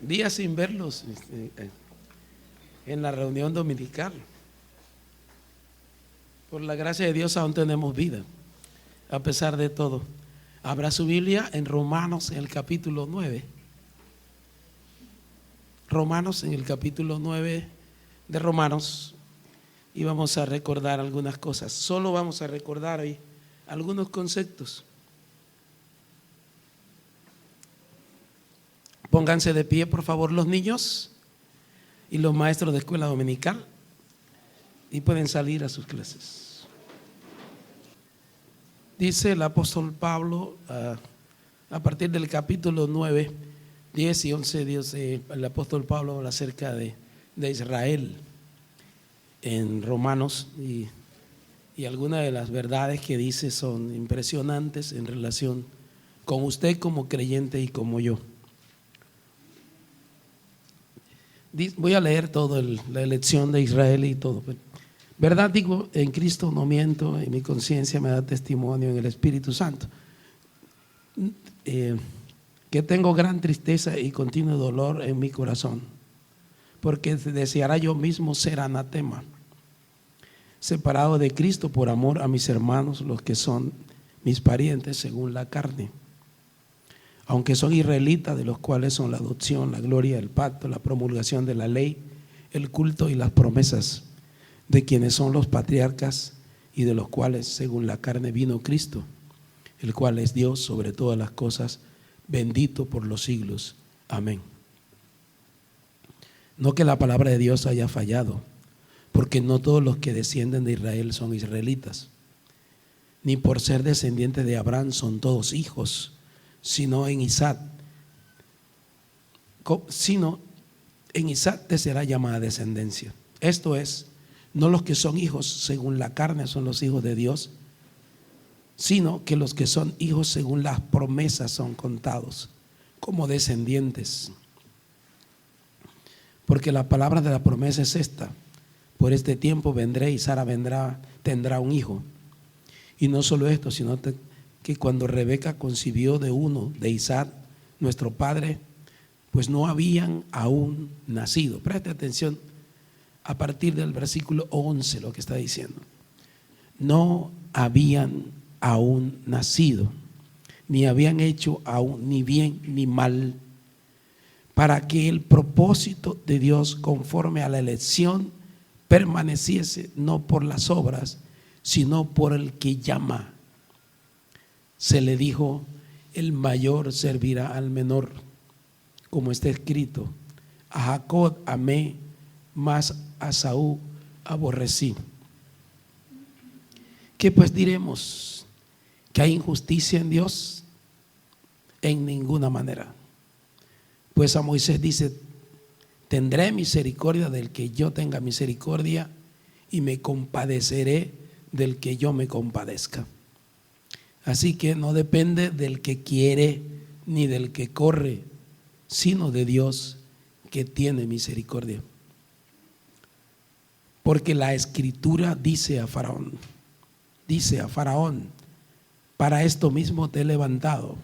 días sin verlos en la reunión dominical. Por la gracia de Dios aún tenemos vida, a pesar de todo. Abra su Biblia en Romanos, en el capítulo 9. Romanos, en el capítulo 9 de Romanos. Y vamos a recordar algunas cosas. Solo vamos a recordar hoy algunos conceptos. Pónganse de pie, por favor, los niños y los maestros de escuela dominical, y pueden salir a sus clases. Dice el apóstol Pablo a partir del capítulo 9, 10 y 11, el apóstol Pablo habla acerca de Israel en Romanos, y algunas de las verdades que dice son impresionantes en relación con usted como creyente y como yo. Voy a leer todo la elección de Israel y todo. Verdad digo, en Cristo no miento, y mi conciencia me da testimonio en el Espíritu Santo, que tengo gran tristeza y continuo dolor en mi corazón, porque deseara yo mismo ser anatema, separado de Cristo por amor a mis hermanos, los que son mis parientes según la carne, aunque son israelitas, de los cuales son la adopción, la gloria, el pacto, la promulgación de la ley, el culto y las promesas, de quienes son los patriarcas, y de los cuales según la carne vino Cristo, el cual es Dios sobre todas las cosas, bendito por los siglos. Amén. No que la palabra de Dios haya fallado, porque no todos los que descienden de Israel son israelitas, ni por ser descendientes de Abraham son todos hijos, sino en Isaac te será llamada descendencia. Esto es, no los que son hijos según la carne son los hijos de Dios, sino que los que son hijos según las promesas son contados como descendientes. Porque la palabra de la promesa es esta: por este tiempo vendré y Sara tendrá un hijo. Y no solo esto, sino que cuando Rebeca concibió de Isaac, nuestro padre, pues no habían aún nacido. Preste atención a partir del versículo 11 lo que está diciendo. No habían aún nacido, ni habían hecho aún ni bien ni mal, para que el propósito de Dios conforme a la elección permaneciese no por las obras, sino por el que llama. Se le dijo: el mayor servirá al menor, como está escrito: a Jacob amé, mas a Saúl aborrecí. ¿Qué pues diremos? ¿Que hay injusticia en Dios? En ninguna manera. Pues a Moisés dice: tendré misericordia del que yo tenga misericordia, y me compadeceré del que yo me compadezca. Así que no depende del que quiere ni del que corre, sino de Dios, que tiene misericordia. Porque la Escritura dice a Faraón, para esto mismo te he levantado,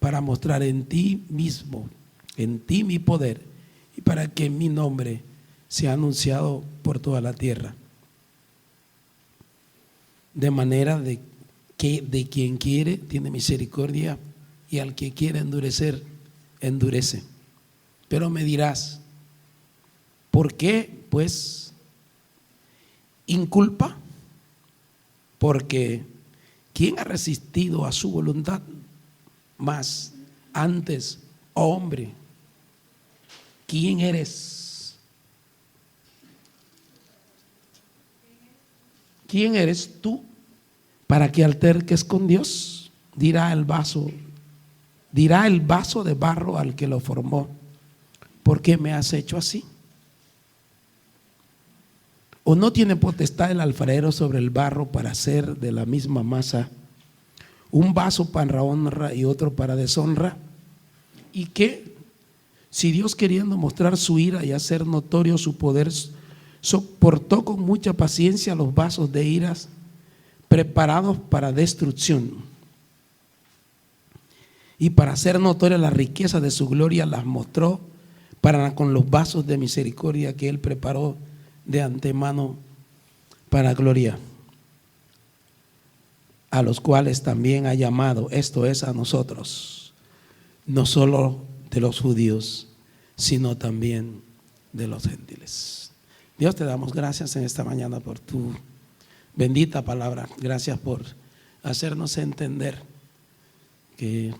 para mostrar en ti mismo, en ti mi poder, y para que mi nombre sea anunciado por toda la tierra. De manera de que de quien quiere tiene misericordia, y al que quiere endurecer, endurece. Pero me dirás: ¿por qué pues inculpa? Porque ¿quién ha resistido a su voluntad? Mas antes, oh hombre, ¿quién eres? ¿Quién eres tú para que alterques con Dios? Dirá el vaso de barro al que lo formó: ¿por qué me has hecho así? ¿O no tiene potestad el alfarero sobre el barro para hacer de la misma masa un vaso para honra y otro para deshonra? ¿Y qué? Si Dios, queriendo mostrar su ira y hacer notorio su poder, soportó con mucha paciencia los vasos de iras preparados para destrucción, y para hacer notoria la riqueza de su gloria las mostró con los vasos de misericordia que Él preparó de antemano para gloria, a los cuales también ha llamado, esto es, a nosotros, no solo de los judíos, sino también de los gentiles. Dios, te damos gracias en esta mañana por tu bendita palabra. Gracias por hacernos entender que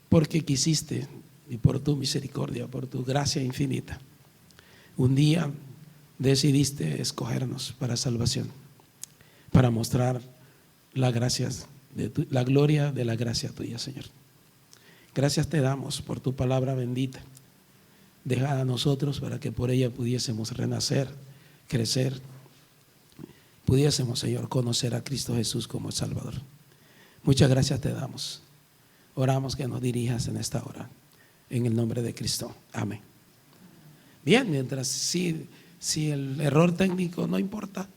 porque quisiste y por tu misericordia, por tu gracia infinita, un día decidiste escogernos para salvación, para mostrar la gloria de la gracia tuya, Señor. Gracias te damos por tu palabra bendita, dejada a nosotros para que por ella pudiésemos renacer, crecer, pudiésemos, Señor, conocer a Cristo Jesús como el Salvador. Muchas gracias te damos. Oramos que nos dirijas en esta hora, en el nombre de Cristo. Amén. Bien, mientras si el error técnico no importa,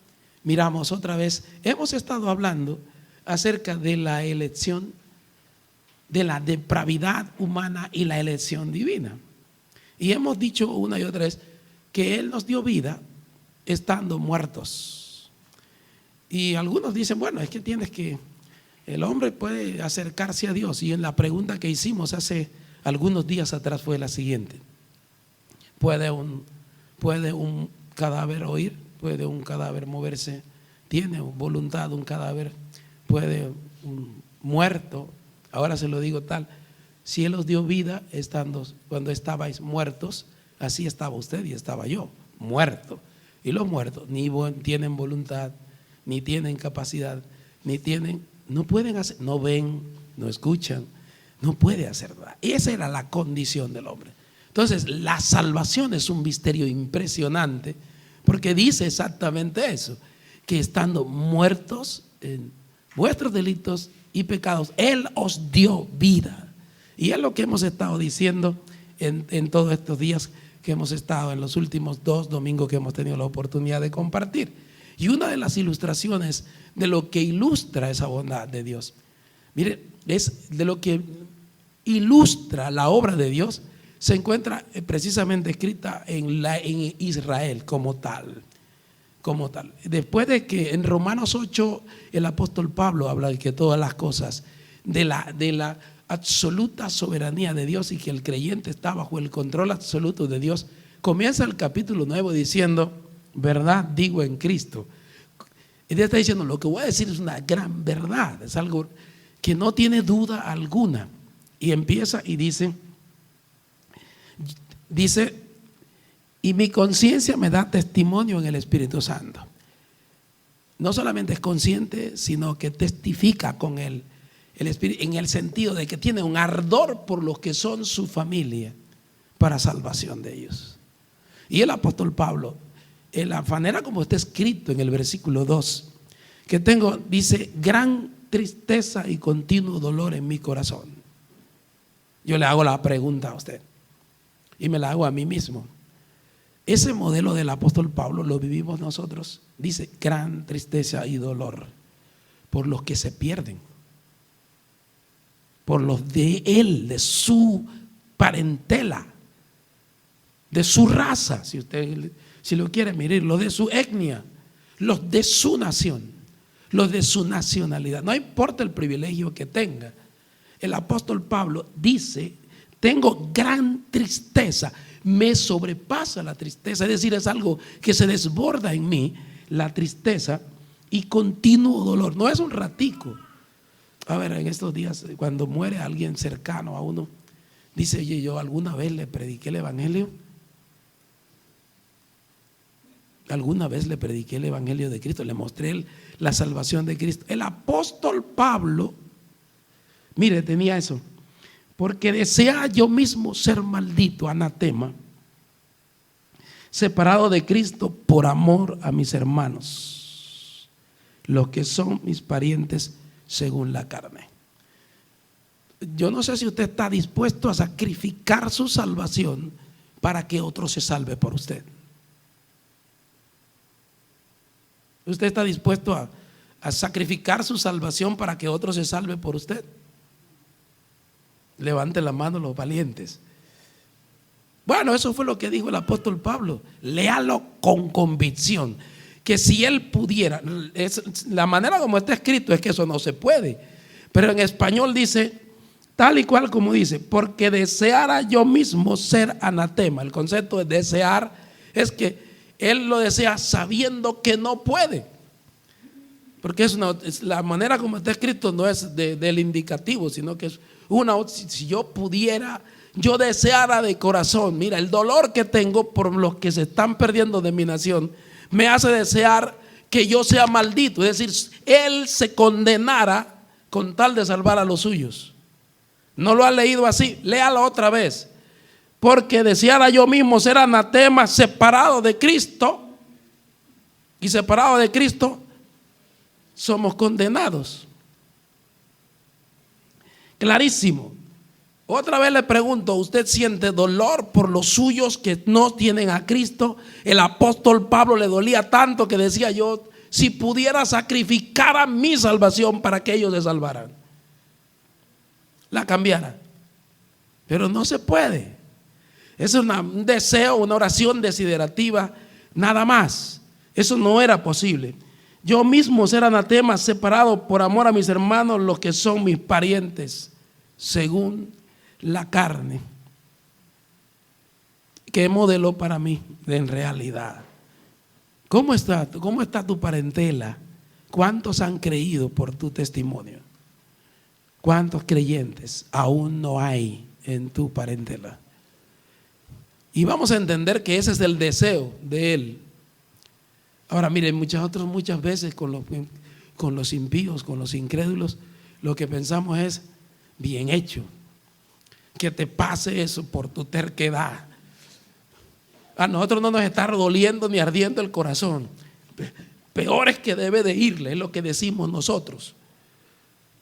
miramos otra vez. Hemos estado hablando acerca de la elección, de la depravidad humana y la elección divina. Y hemos dicho una y otra vez que Él nos dio vida estando muertos. Y algunos dicen, bueno, es que el hombre puede acercarse a Dios. Y en la pregunta que hicimos hace algunos días atrás fue la siguiente: ¿puede un cadáver oír? ¿Puede un cadáver moverse? ¿Tiene voluntad un cadáver? ¿Puede un muerto? Ahora se lo digo tal: si Él os dio vida cuando estabais muertos, así estaba usted y estaba yo, muerto. Y los muertos ni tienen voluntad, ni tienen capacidad, no pueden hacer, no ven, no escuchan, no puede hacer nada. Esa era la condición del hombre. Entonces, la salvación es un misterio impresionante, porque dice exactamente eso, que estando muertos en vuestros delitos y pecados, Él os dio vida. Y es lo que hemos estado diciendo en todos estos días que hemos estado, en los últimos 2 domingos que hemos tenido la oportunidad de compartir. Y una de las ilustraciones de lo que ilustra esa bondad de Dios, mire, es de lo que ilustra la obra de Dios, se encuentra precisamente escrita en Israel como tal. Después de que en Romanos 8 el apóstol Pablo habla de que todas las cosas de la absoluta soberanía de Dios y que el creyente está bajo el control absoluto de Dios, comienza el capítulo 9 diciendo: verdad digo en Cristo. Y Dios está diciendo: lo que voy a decir es una gran verdad, es algo que no tiene duda alguna. Y empieza y dice, y mi conciencia me da testimonio en el Espíritu Santo. No solamente es consciente, sino que testifica con el Espíritu, en el sentido de que tiene un ardor por los que son su familia, para salvación de ellos. Y el apóstol Pablo, en la manera como está escrito en el versículo 2, que dice: gran tristeza y continuo dolor en mi corazón. Yo le hago la pregunta a usted y me la hago a mí mismo. Ese modelo del apóstol Pablo lo vivimos nosotros. Dice: gran tristeza y dolor por los que se pierden, por los de él, de su parentela, de su raza, si lo quiere mirar, los de su etnia, los de su nación, los de su nacionalidad. No importa el privilegio que tenga. El apóstol Pablo dice: tengo gran tristeza, me sobrepasa la tristeza, es decir, es algo que se desborda en mí, la tristeza y continuo dolor. No es un ratico. A ver, en estos días, cuando muere alguien cercano a uno, dice: oye, yo alguna vez le prediqué el evangelio. Alguna vez le prediqué el evangelio de Cristo, le mostré la salvación de Cristo. El apóstol Pablo, mire, tenía eso: porque desea yo mismo ser maldito, anatema, separado de Cristo por amor a mis hermanos, los que son mis parientes según la carne. Yo no sé si usted está dispuesto a sacrificar su salvación para que otro se salve por usted. ¿Usted está dispuesto a sacrificar su salvación para que otro se salve por usted? Levante la mano los valientes. Bueno, eso fue lo que dijo el apóstol Pablo. Léalo con convicción. Que si él pudiera, la manera como está escrito es que eso no se puede. Pero en español dice, tal y cual como dice, porque deseara yo mismo ser anatema. El concepto de desear es que él lo desea sabiendo que no puede. Porque la manera como está escrito no es del indicativo, sino que es si yo pudiera, yo deseara de corazón. Mira, el dolor que tengo por los que se están perdiendo de mi nación me hace desear que yo sea maldito. Es decir, él se condenara con tal de salvar a los suyos. ¿No lo has leído así? Léalo otra vez. Porque deseara yo mismo ser anatema, separado de Cristo. Y separado de Cristo somos condenados. Clarísimo. Otra vez le pregunto, ¿usted siente dolor por los suyos que no tienen a Cristo? El apóstol Pablo le dolía tanto que decía, yo si pudiera sacrificar a mi salvación para que ellos se salvaran, la cambiara. Pero no se puede. Es un deseo, una oración desiderativa, nada más. Eso no era posible. Yo mismo ser anatema, separado por amor a mis hermanos, los que son mis parientes, según la carne. ¿Qué modelo para mí en realidad? ¿Cómo está tu parentela? ¿Cuántos han creído por tu testimonio? ¿Cuántos creyentes aún no hay en tu parentela? Y vamos a entender que ese es el deseo de Él. Ahora miren, muchas veces con los impíos, con los incrédulos, lo que pensamos es, bien hecho, que te pase eso por tu terquedad. A nosotros no nos está doliendo ni ardiendo el corazón. Peor es que debe de irle, es lo que decimos nosotros.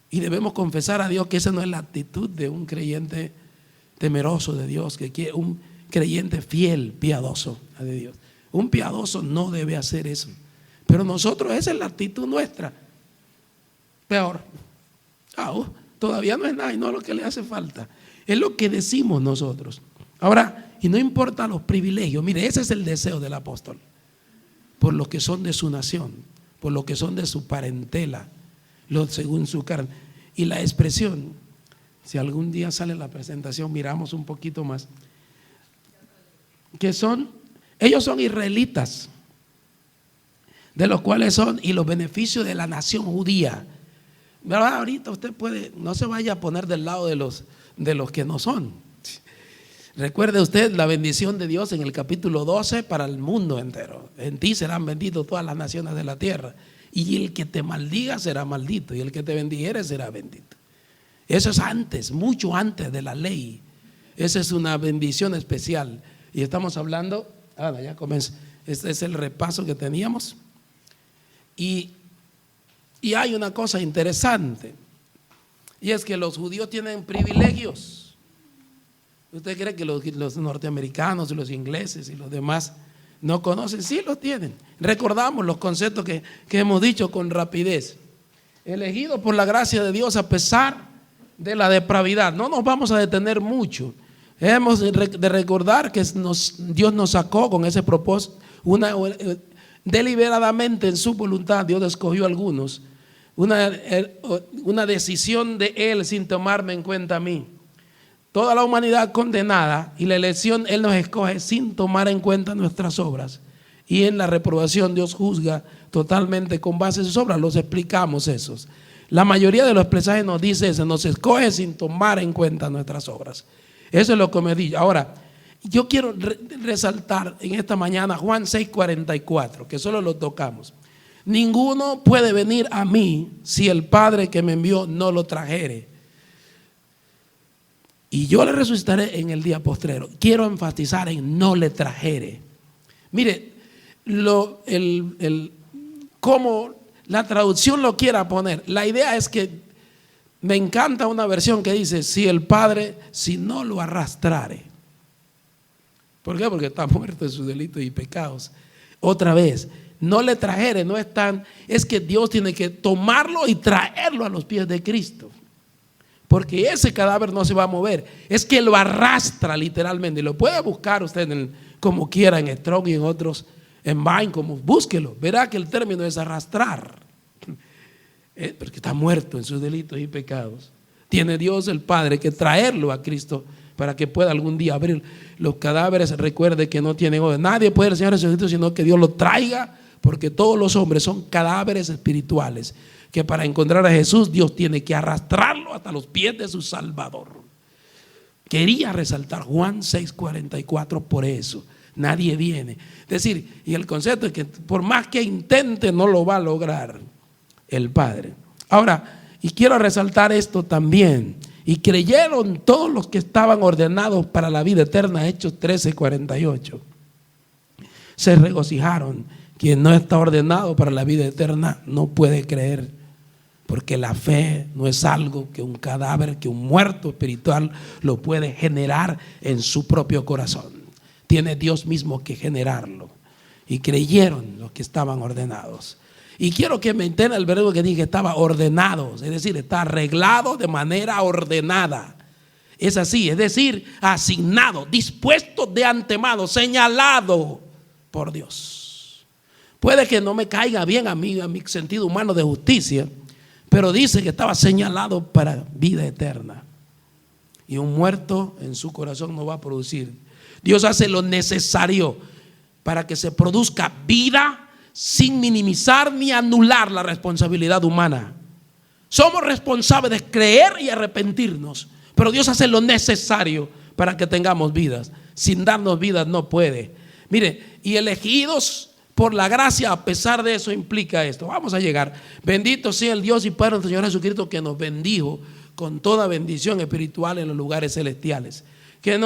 Y debemos confesar a Dios que esa no es la actitud de un creyente temeroso de Dios, que quiere un creyente fiel, piadoso de Dios. Un piadoso no debe hacer eso. Pero nosotros, esa es la actitud nuestra. Peor. Todavía no es nada y no es lo que le hace falta. Es lo que decimos nosotros. Ahora, y no importa los privilegios. Mire, ese es el deseo del apóstol. Por los que son de su nación, por los que son de su parentela, según su carne. Y la expresión, si algún día sale la presentación, miramos un poquito más. Ellos son israelitas, de los cuales son, y los beneficios de la nación judía. ¿Verdad? Ahorita usted no se vaya a poner del lado de los que no son. Recuerde usted la bendición de Dios en el capítulo 12 para el mundo entero. En ti serán benditos todas las naciones de la tierra. Y el que te maldiga será maldito, y el que te bendijere será bendito. Eso es antes, mucho antes de la ley. Esa es una bendición especial. Y estamos hablando, ya comienza. Este es el repaso que teníamos. Y hay una cosa interesante, y es que los judíos tienen privilegios. ¿Usted cree que los norteamericanos y los ingleses y los demás no conocen? Sí, los tienen. Recordamos los conceptos que hemos dicho con rapidez. Elegidos por la gracia de Dios a pesar de la depravidad. No nos vamos a detener mucho. Hemos de recordar que Dios nos sacó con ese propósito. Deliberadamente en su voluntad Dios escogió a algunos. Una decisión de Él sin tomarme en cuenta a mí. Toda la humanidad condenada, y la elección Él nos escoge sin tomar en cuenta nuestras obras. Y en la reprobación Dios juzga totalmente con base en sus obras. Los explicamos esos. La mayoría de los mensajes nos dice eso, nos escoge sin tomar en cuenta nuestras obras. Eso es lo que me dice. Ahora, yo quiero resaltar en esta mañana Juan 6:44, que solo lo tocamos. Ninguno puede venir a mí si el Padre que me envió no lo trajere. Y yo le resucitaré en el día postrero. Quiero enfatizar en no le trajere. Mire, como la traducción lo quiera poner, la idea es que me encanta una versión que dice, si el Padre, si no lo arrastrare. ¿Por qué? Porque está muerto en sus delitos y pecados. Otra vez, no le trajere, es que Dios tiene que tomarlo y traerlo a los pies de Cristo. porque ese cadáver no se va a mover, es que lo arrastra literalmente. Lo puede buscar usted como quiera en Strong y en otros, en Vine, como búsquelo, verá que el término es arrastrar, porque está muerto en sus delitos y pecados. Tiene Dios el Padre que traerlo a Cristo para que pueda algún día abrir los cadáveres. Recuerde que no tienen orden. Nadie puede enseñar a Jesucristo sino que Dios lo traiga, porque todos los hombres son cadáveres espirituales que para encontrar a Jesús Dios tiene que arrastrarlo hasta los pies de su Salvador. Quería resaltar Juan 6:44 por eso. Nadie viene. Es decir, y el concepto es que por más que intente no lo va a lograr el Padre. Ahora, y quiero resaltar esto también. Y creyeron todos los que estaban ordenados para la vida eterna, Hechos 13:48. Se regocijaron. Quien no está ordenado para la vida eterna no puede creer, porque la fe no es algo que un cadáver, que un muerto espiritual lo puede generar en su propio corazón. Tiene Dios mismo que generarlo. Y creyeron los que estaban ordenados. Y quiero que me entienda el verbo que dije, estaba ordenado, es decir, está arreglado de manera ordenada. Es así, es decir, asignado, dispuesto de antemano, señalado por Dios. Puede que no me caiga bien a mi sentido humano de justicia, pero dice que estaba señalado para vida eterna. Y un muerto en su corazón no va a producir. Dios hace lo necesario para que se produzca vida sin minimizar ni anular la responsabilidad humana. Somos responsables de creer y arrepentirnos, pero Dios hace lo necesario para que tengamos vidas. Sin darnos vidas no puede. Mire, y elegidos por la gracia, a pesar de eso implica esto. Vamos a llegar. Bendito sea el Dios y Padre de nuestro Señor Jesucristo, que nos bendijo con toda bendición espiritual en los lugares celestiales, que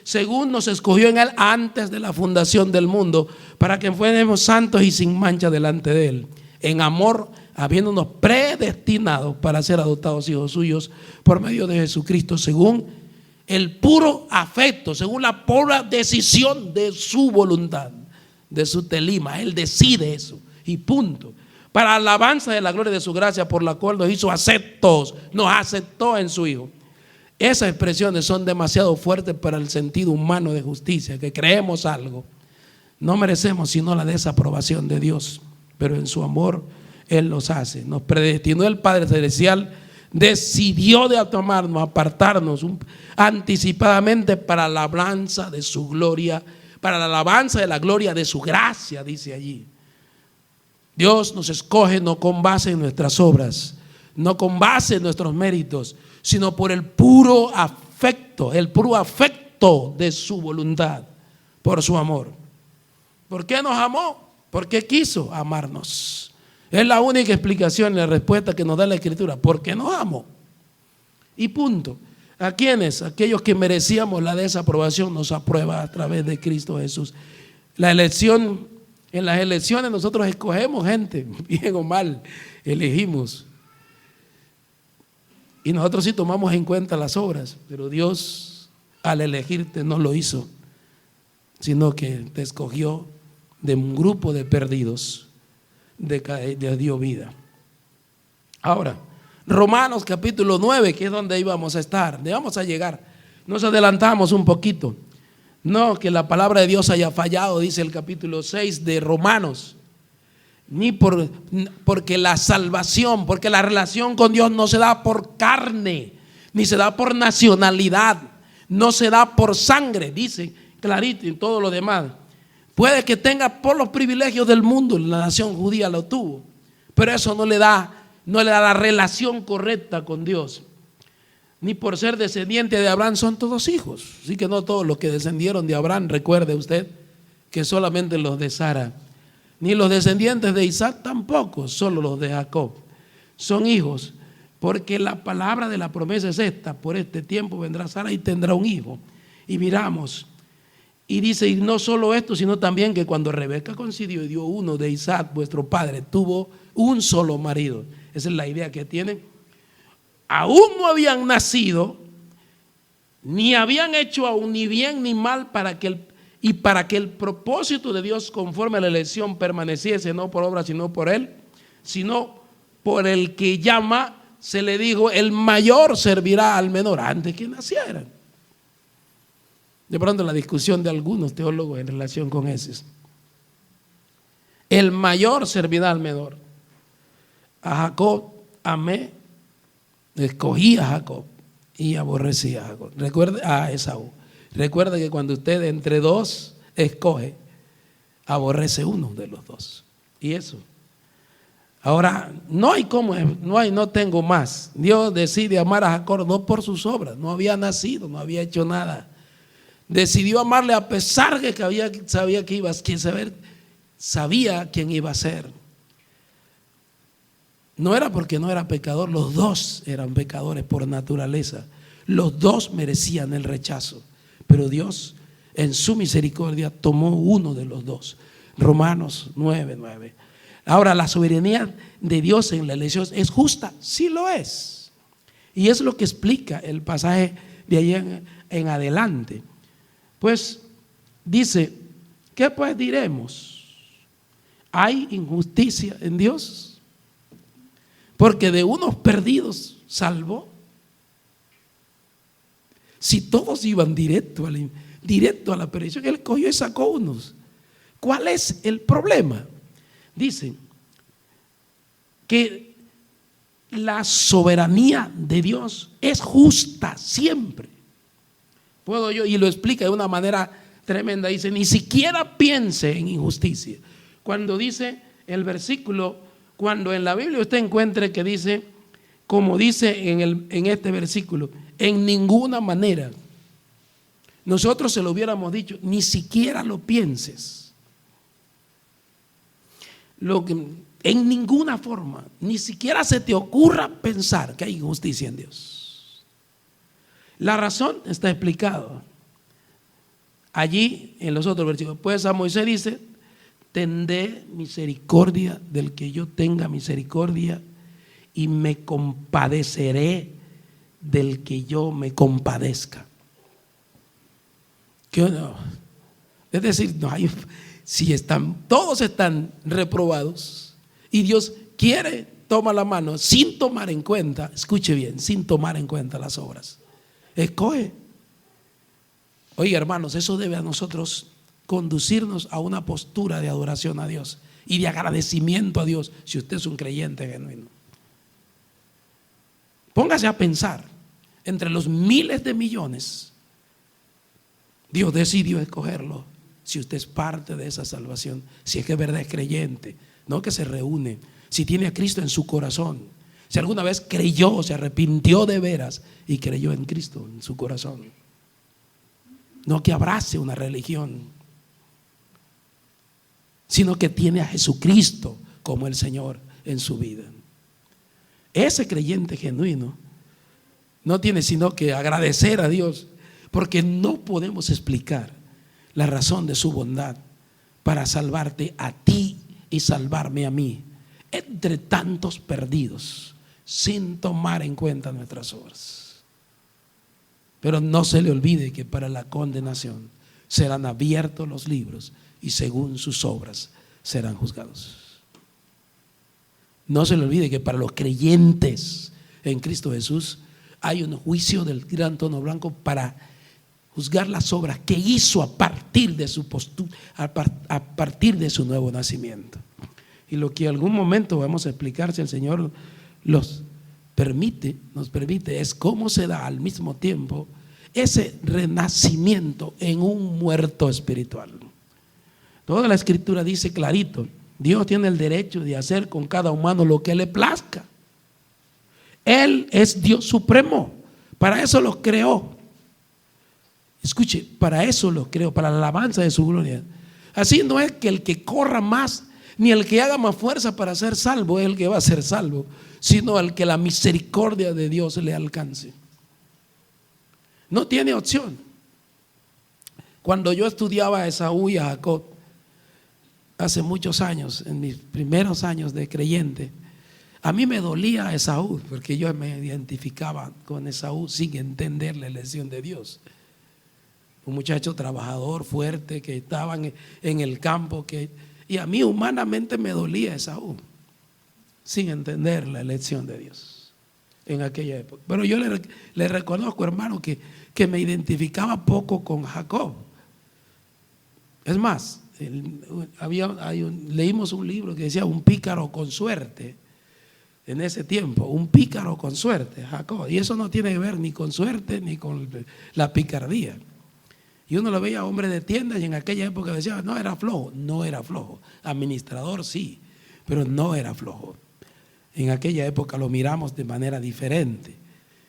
según nos escogió en Él antes de la fundación del mundo, para que fuéramos santos y sin mancha delante de Él, en amor, habiéndonos predestinados para ser adoptados hijos suyos por medio de Jesucristo, según el puro afecto, según la pura decisión de su voluntad, de su telima. Él decide eso y punto. Para alabanza de la gloria de su gracia, por la cual nos hizo aceptos, nos aceptó en su Hijo. Esas expresiones son demasiado fuertes para el sentido humano de justicia, que creemos algo. No merecemos sino la desaprobación de Dios, pero en su amor Él nos hace. Nos predestinó el Padre Celestial, decidió de tomarnos, apartarnos anticipadamente para la alabanza de su gloria, para la alabanza de la gloria de su gracia, dice allí. Dios nos escoge no con base en nuestras obras, no con base en nuestros méritos, sino por el puro afecto de su voluntad, por su amor. ¿Por qué nos amó? Porque quiso amarnos. Es la única explicación y la respuesta que nos da la Escritura. Porque nos amó. Y punto. ¿A quiénes? Aquellos que merecíamos la desaprobación nos aprueba a través de Cristo Jesús. La elección, en las elecciones nosotros escogemos gente, bien o mal, elegimos. Y nosotros sí tomamos en cuenta las obras, pero Dios al elegirte no lo hizo, sino que te escogió de un grupo de perdidos, de dio vida. Ahora, Romanos capítulo 9, que es donde íbamos a estar, donde vamos a llegar. Nos adelantamos un poquito. No que la palabra de Dios haya fallado, dice el capítulo 6 de Romanos. Ni porque la salvación, porque la relación con Dios no se da por carne, ni se da por nacionalidad, no se da por sangre, dice clarito, y todo lo demás. Puede que tenga por los privilegios del mundo, la nación judía lo tuvo, pero eso no le da la relación correcta con Dios. Ni por ser descendiente de Abraham son todos hijos. Así que no todos los que descendieron de Abraham, recuerde usted que solamente los de Sara. Ni los descendientes de Isaac tampoco, solo los de Jacob. Son hijos, porque la palabra de la promesa es esta: por este tiempo vendrá Sara y tendrá un hijo. Y miramos, y dice, y no solo esto, sino también que cuando Rebeca concibió y dio uno de Isaac, vuestro padre, tuvo un solo marido. Esa es la idea que tienen. Aún no habían nacido, ni habían hecho aún ni bien ni mal, para que el propósito de Dios conforme a la elección permaneciese, no por obra sino por Él, sino por el que llama, se le dijo: el mayor servirá al menor antes que nacieran. De pronto la discusión de algunos teólogos en relación con eso. El mayor servirá al menor. A Jacob amé, escogí a Jacob y aborrecí a Jacob. A Esaú. Recuerda que cuando usted entre dos escoge, aborrece uno de los dos. Y eso. Ahora, no tengo más. Dios decide amar a Jacob no por sus obras. No había nacido, no había hecho nada. Decidió amarle a pesar de que sabía quién iba a ser. No era porque no era pecador, los dos eran pecadores por naturaleza. Los dos merecían el rechazo, pero Dios en su misericordia tomó uno de los dos. Romanos 9:9. Ahora, la soberanía de Dios en la elección es justa, sí lo es. Y es lo que explica el pasaje de ahí en adelante. Pues dice: ¿qué pues diremos? ¿Hay injusticia en Dios? Porque de unos perdidos salvó. Si todos iban directo a la perdición, Él cogió y sacó unos. ¿Cuál es el problema? Dice que la soberanía de Dios es justa siempre. Puedo yo, y lo explica de una manera tremenda. Dice: ni siquiera piense en injusticia. Cuando dice el versículo, cuando en la Biblia usted encuentre que dice, como dice en este versículo, en ninguna manera, nosotros se lo hubiéramos dicho: ni siquiera lo pienses. En ninguna forma, ni siquiera se te ocurra pensar que hay injusticia en Dios. La razón está explicada allí en los otros versículos. Pues a Moisés dice: tendré misericordia del que yo tenga misericordia, y me compadeceré del que yo me compadezca. Es decir, si todos están reprobados y Dios quiere, toma la mano sin tomar en cuenta, escuche bien, sin tomar en cuenta las obras. Escoge. Oye, hermanos, eso debe a nosotros conducirnos a una postura de adoración a Dios y de agradecimiento a Dios, si usted es un creyente genuino. Póngase a pensar, entre los miles de millones, Dios decidió escogerlo. Si usted es parte de esa salvación, si es que es verdad, es creyente, no que se reúne, si tiene a Cristo en su corazón, si alguna vez creyó, se arrepintió de veras y creyó en Cristo en su corazón, no que abrace una religión, sino que tiene a Jesucristo como el Señor en su vida. Ese creyente genuino no tiene sino que agradecer a Dios, porque no podemos explicar la razón de su bondad para salvarte a ti y salvarme a mí, entre tantos perdidos, sin tomar en cuenta nuestras obras. Pero no se le olvide que para la condenación serán abiertos los libros y según sus obras serán juzgados. No se le olvide que para los creyentes en Cristo Jesús hay un juicio del gran trono blanco para juzgar las obras que hizo a partir de su postura, a partir de su nuevo nacimiento. Y lo que en algún momento vamos a explicar, si el Señor nos permite, es cómo se da al mismo tiempo ese renacimiento en un muerto espiritual. Toda la Escritura dice clarito: Dios tiene el derecho de hacer con cada humano lo que le plazca. Él es Dios supremo, para eso los creó. Escuche, para eso los creó, para la alabanza de su gloria. Así no es que el que corra más, ni el que haga más fuerza para ser salvo es el que va a ser salvo, sino el que la misericordia de Dios le alcance. No tiene opción. Cuando yo estudiaba a Esaú y a Jacob, hace muchos años, en mis primeros años de creyente, a mí me dolía Esaú, porque yo me identificaba con Esaú sin entender la elección de Dios. Un muchacho trabajador, fuerte, que estaba en el campo, y a mí humanamente me dolía Esaú, sin entender la elección de Dios. en aquella época. Pero yo le reconozco, hermano, que me identificaba poco con Jacob. Es más, leímos un libro que decía un pícaro con suerte. En ese tiempo, un pícaro con suerte, Jacob. Y eso no tiene que ver ni con suerte ni con la picardía. Y uno lo veía hombre de tiendas y en aquella época decía, no era flojo. No era flojo. Administrador sí, pero no era flojo. En aquella época lo miramos de manera diferente.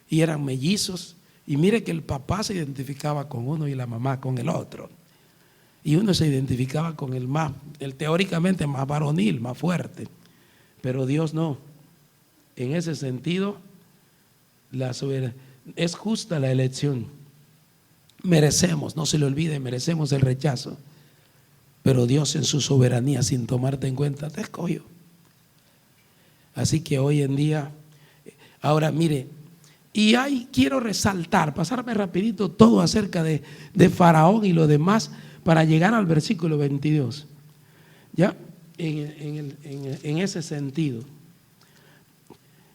Y eran mellizos. Y mire que el papá se identificaba con uno y la mamá con el otro. Y uno se identificaba con el teóricamente más varonil, más fuerte. Pero Dios no. En ese sentido, es justa la elección. Merecemos, no se le olvide, merecemos el rechazo. Pero Dios en su soberanía, sin tomarte en cuenta, te escogió. Así que hoy en día, ahora mire, quiero resaltar, pasarme rapidito todo acerca de Faraón y lo demás para llegar al versículo 22. ¿Ya? En ese sentido.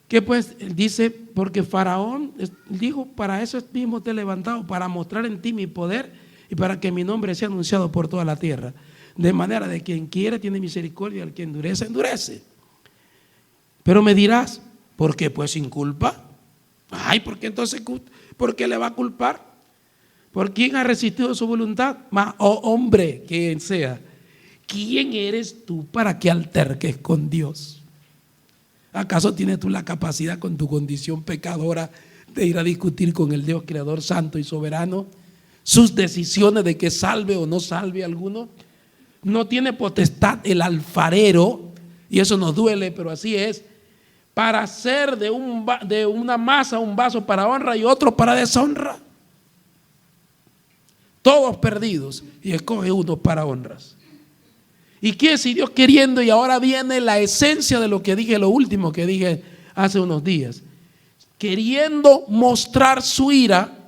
Que pues dice, porque Faraón dijo, para eso mismo te he levantado, para mostrar en ti mi poder y para que mi nombre sea anunciado por toda la tierra. De manera de quien quiere tiene misericordia, al que endurece, endurece. Pero me dirás, ¿por qué? Pues sin culpa. Ay, ¿por qué entonces? ¿Por qué le va a culpar? ¿Por quién ha resistido su voluntad? Hombre, quien sea, ¿quién eres tú para que alterques con Dios? ¿Acaso tienes tú la capacidad con tu condición pecadora de ir a discutir con el Dios creador santo y soberano sus decisiones de que salve o no salve a alguno? No tiene potestad el alfarero, y eso nos duele, pero así es, para hacer de una masa un vaso para honra y otro para deshonra. Todos perdidos, y escoge uno para honras. ¿Y qué si Dios queriendo? Y ahora viene la esencia de lo que dije, lo último que dije hace unos días. Queriendo mostrar su ira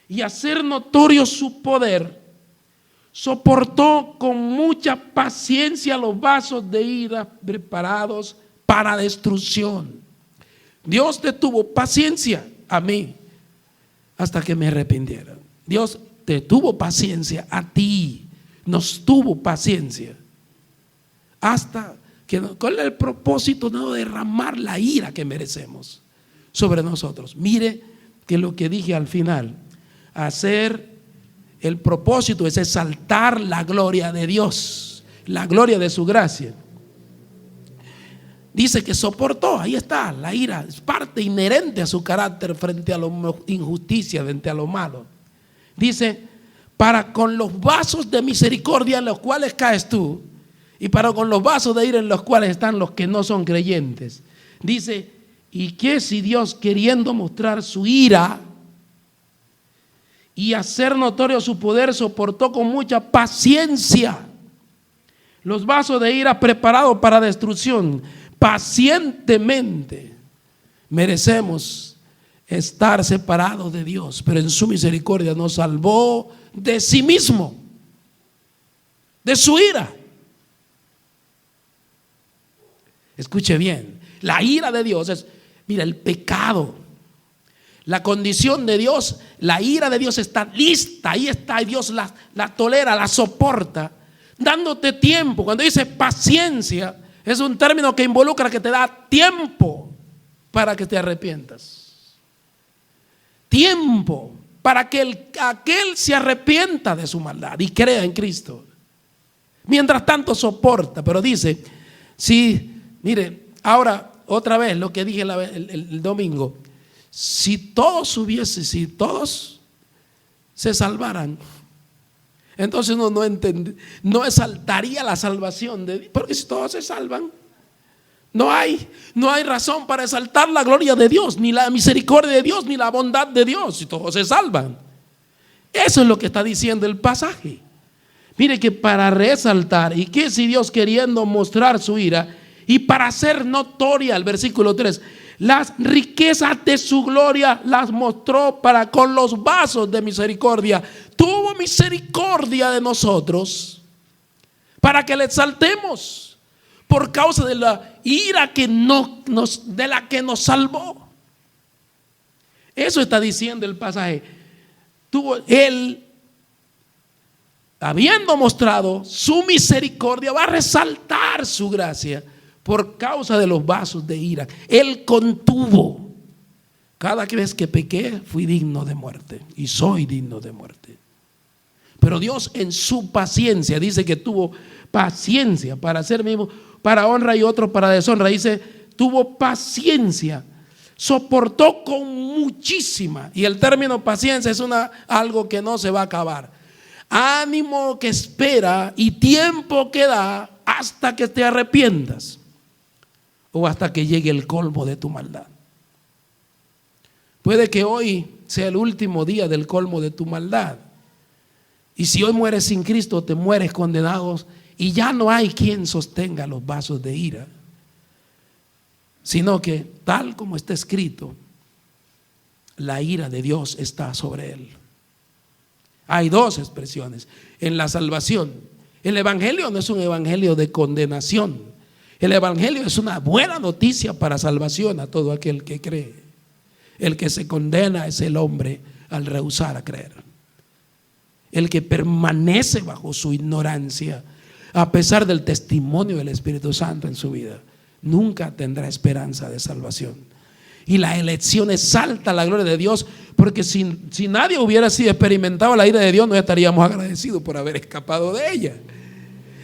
y hacer notorio su poder, soportó con mucha paciencia los vasos de ira preparados para destrucción. Dios te tuvo paciencia a mí hasta que me arrepintiera. Dios te tuvo paciencia a ti. Nos tuvo paciencia hasta que, con el propósito de no derramar la ira que merecemos sobre nosotros. Mire que lo que dije al final, el propósito es exaltar la gloria de Dios, la gloria de su gracia. Dice que soportó, ahí está, la ira es parte inherente a su carácter frente a la injusticia, frente a lo malo. Dice, para con los vasos de misericordia en los cuales caes tú, y para con los vasos de ira en los cuales están los que no son creyentes. Dice, ¿y qué si Dios, queriendo mostrar su ira y hacer notorio su poder, soportó con mucha paciencia los vasos de ira preparados para destrucción? Pacientemente merecemos estar separados de Dios, pero en su misericordia nos salvó de sí mismo, de su ira. Escuche bien, la ira de Dios es, mira, el pecado, la condición de Dios, la ira de Dios está lista, ahí está, y Dios la tolera, la soporta, dándote tiempo. Cuando dice paciencia, es un término que involucra que te da tiempo para que te arrepientas. Tiempo para que aquel se arrepienta de su maldad y crea en Cristo. Mientras tanto soporta, pero dice, sí, mire, ahora otra vez lo que dije el domingo, si todos se salvaran, entonces uno no exaltaría la salvación de Dios, porque si todos se salvan, no hay razón para exaltar la gloria de Dios, ni la misericordia de Dios, ni la bondad de Dios, si todos se salvan. Eso es lo que está diciendo el pasaje. Mire que para resaltar, y que si Dios queriendo mostrar su ira, y para hacer notoria, el versículo 3, las riquezas de su gloria las mostró para con los vasos de misericordia. Tuvo misericordia de nosotros para que le exaltemos por causa de la ira de la que nos salvó. Eso está diciendo el pasaje. Él, habiendo mostrado su misericordia, va a resaltar su gracia por causa de los vasos de ira. Él contuvo. Cada vez que pequé fui digno de muerte y soy digno de muerte. Pero Dios en su paciencia dice que tuvo paciencia para ser mismo, para honra y otro para deshonra. Dice, tuvo paciencia, soportó con muchísima. Y el término paciencia es algo que no se va a acabar. Ánimo que espera y tiempo que da hasta que te arrepientas o hasta que llegue el colmo de tu maldad. Puede que hoy sea el último día del colmo de tu maldad. Y si hoy mueres sin Cristo, te mueres condenado y ya no hay quien sostenga los vasos de ira, sino que tal como está escrito, la ira de Dios está sobre él. Hay dos expresiones en la salvación. El evangelio no es un evangelio de condenación. El evangelio es una buena noticia para salvación a todo aquel que cree. El que se condena es el hombre al rehusar a creer. El que permanece bajo su ignorancia, a pesar del testimonio del Espíritu Santo en su vida, nunca tendrá esperanza de salvación. Y la elección exalta la gloria de Dios, porque si nadie hubiera sido experimentado la ira de Dios, no estaríamos agradecidos por haber escapado de ella.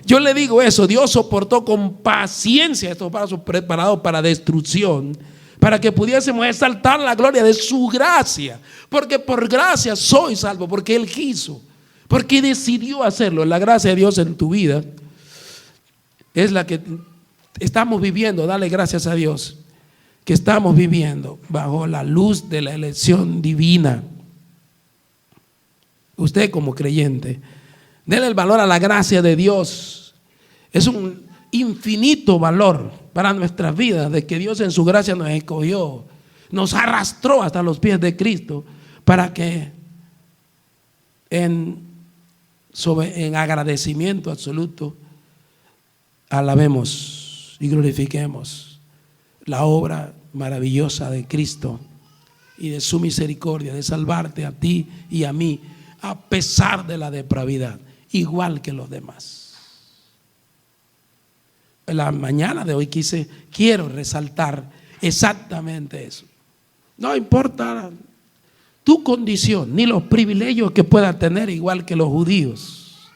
Yo le digo eso, Dios soportó con paciencia estos vasos preparados para destrucción, para que pudiésemos exaltar la gloria de su gracia, porque por gracia soy salvo, porque Él quiso, porque decidió hacerlo. La gracia de Dios en tu vida es la que estamos viviendo. Dale gracias a Dios que estamos viviendo bajo la luz de la elección divina. Usted como creyente, dele el valor a la gracia de Dios. Es un infinito valor para nuestras vidas, de que Dios en su gracia nos escogió, nos arrastró hasta los pies de Cristo, para que en agradecimiento absoluto alabemos y glorifiquemos la obra maravillosa de Cristo y de su misericordia de salvarte a ti y a mí, a pesar de la depravidad, igual que los demás. En la mañana de hoy quiero resaltar exactamente eso. No importa tu condición ni los privilegios que puedas tener, igual que los judíos,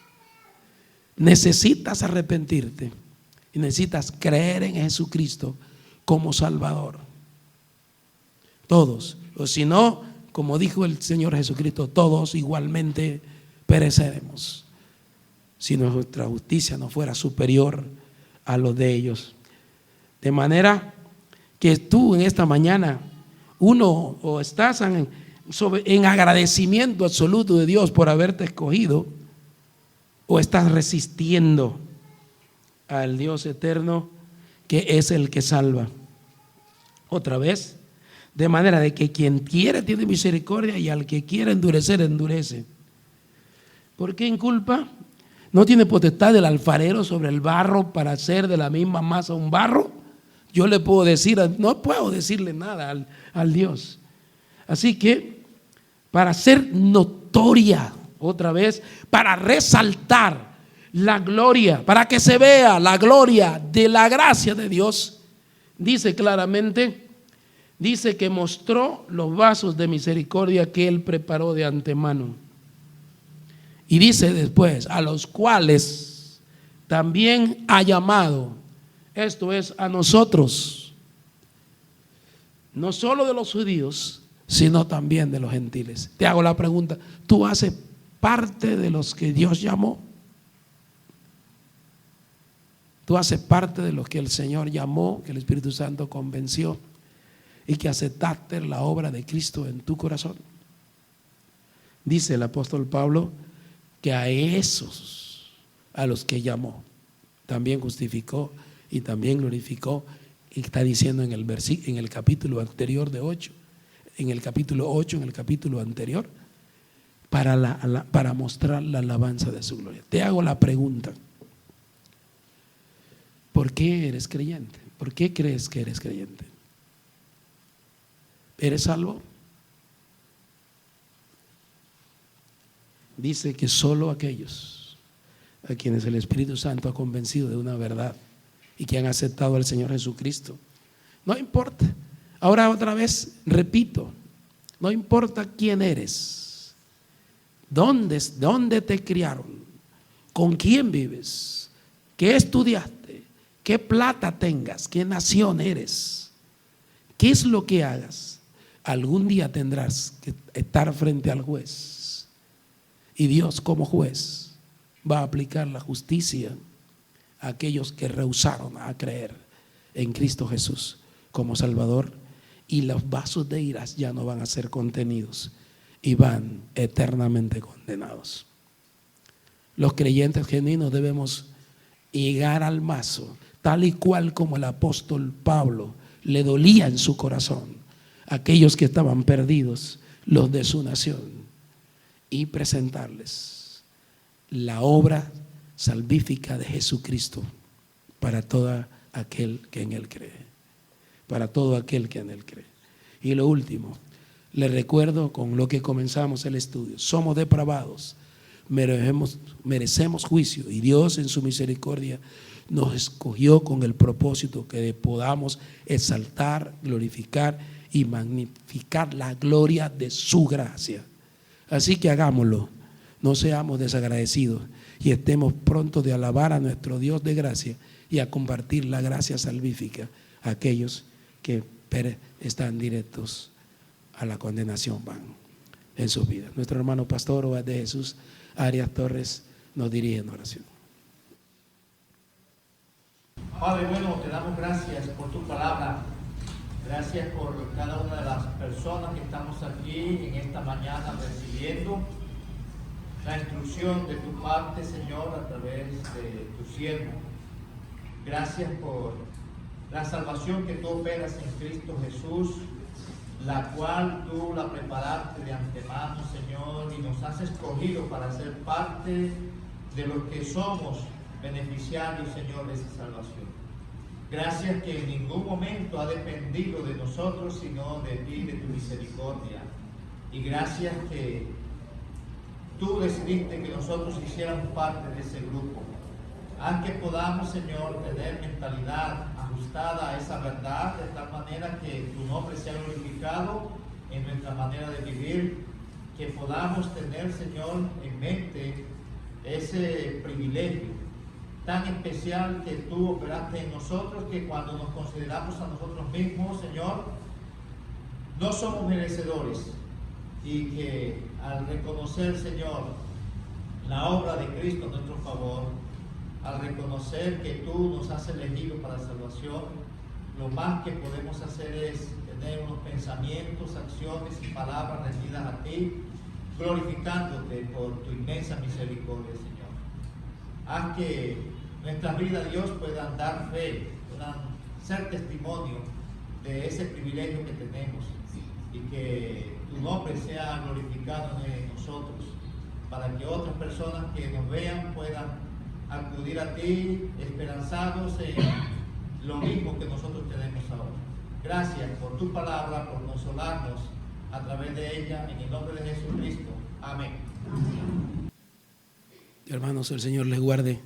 necesitas arrepentirte y necesitas creer en Jesucristo como Salvador. Todos, o si no, como dijo el Señor Jesucristo, todos igualmente pereceremos si nuestra justicia no fuera superior a los de ellos. De manera que tú en esta mañana, o estás en agradecimiento absoluto de Dios por haberte escogido, o estás resistiendo al Dios eterno que es el que salva. Otra vez, de manera de que quien quiere tiene misericordia y al que quiere endurecer, endurece. ¿Por qué inculpa? ¿No tiene potestad el alfarero sobre el barro para hacer de la misma masa un barro? Yo le puedo decir, no puedo decirle nada al Dios. Así que para ser notoria, otra vez, para resaltar la gloria, para que se vea la gloria de la gracia de Dios, dice claramente, dice que mostró los vasos de misericordia que Él preparó de antemano. Y dice después, a los cuales también ha llamado, esto es, a nosotros, no solo de los judíos, sino también de los gentiles. Te hago la pregunta, ¿tú haces parte de los que Dios llamó? ¿Tú haces parte de los que el Señor llamó, que el Espíritu Santo convenció y que aceptaste la obra de Cristo en tu corazón? Dice el apóstol Pablo que a esos, a los que llamó, también justificó y también glorificó. Y está diciendo en el capítulo anterior de 8, en el capítulo 8, en el capítulo anterior, para mostrar la alabanza de su gloria. Te hago la pregunta: ¿Por qué eres creyente? ¿Por qué crees que eres creyente? ¿Eres salvo? Dice que solo aquellos a quienes el Espíritu Santo ha convencido de una verdad y que han aceptado al Señor Jesucristo. No importa. Ahora otra vez repito, no importa quién eres, dónde te criaron, con quién vives, qué estudiaste, qué plata tengas, qué nación eres, qué es lo que hagas. Algún día tendrás que estar frente al juez y Dios como juez va a aplicar la justicia a aquellos que rehusaron a creer en Cristo Jesús como Salvador, y los vasos de iras ya no van a ser contenidos y van eternamente condenados. Los creyentes genuinos debemos llegar al mazo, tal y cual como el apóstol Pablo le dolía en su corazón a aquellos que estaban perdidos, los de su nación, y presentarles la obra salvífica de Jesucristo para todo aquel que en Él cree. Para todo aquel que en Él cree. Y lo último, le recuerdo con lo que comenzamos el estudio: somos depravados, merecemos juicio, y Dios en su misericordia nos escogió con el propósito que podamos exaltar, glorificar y magnificar la gloria de su gracia. Así que hagámoslo, no seamos desagradecidos y estemos prontos de alabar a nuestro Dios de gracia y a compartir la gracia salvífica a aquellos que están directos a la condenación, van en sus vidas. Nuestro hermano pastor Obed de Jesús Arias Torres nos dirige en oración. Padre bueno, te damos gracias por tu palabra. Gracias por cada una de las personas que estamos aquí en esta mañana recibiendo la instrucción de tu parte, Señor, a través de tu siervo. Gracias por la salvación que tú operas en Cristo Jesús, la cual tú la preparaste de antemano, Señor, y nos has escogido para ser parte de los que somos beneficiarios, Señor, de esa salvación. Gracias que en ningún momento ha dependido de nosotros, sino de ti, de tu misericordia. Y gracias que tú decidiste que nosotros hiciéramos parte de ese grupo. Haz que podamos, Señor, tener mentalidad ajustada a esa verdad, de tal manera que tu nombre sea glorificado en nuestra manera de vivir, que podamos tener, Señor, en mente ese privilegio tan especial que tú operaste en nosotros, que cuando nos consideramos a nosotros mismos, Señor, no somos merecedores, y que al reconocer, Señor, la obra de Cristo a nuestro favor, al reconocer que tú nos has elegido para salvación, lo más que podemos hacer es tener unos pensamientos, acciones y palabras rendidas a ti, glorificándote por tu inmensa misericordia, Señor. Haz que nuestras vidas, Dios, puedan dar fe, puedan ser testimonio de ese privilegio que tenemos, y que tu nombre sea glorificado en nosotros, para que otras personas que nos vean puedan acudir a ti esperanzados en lo mismo que nosotros tenemos ahora. Gracias por tu palabra, por consolarnos a través de ella, en el nombre de Jesucristo. Amén. Hermanos, el Señor les guarde.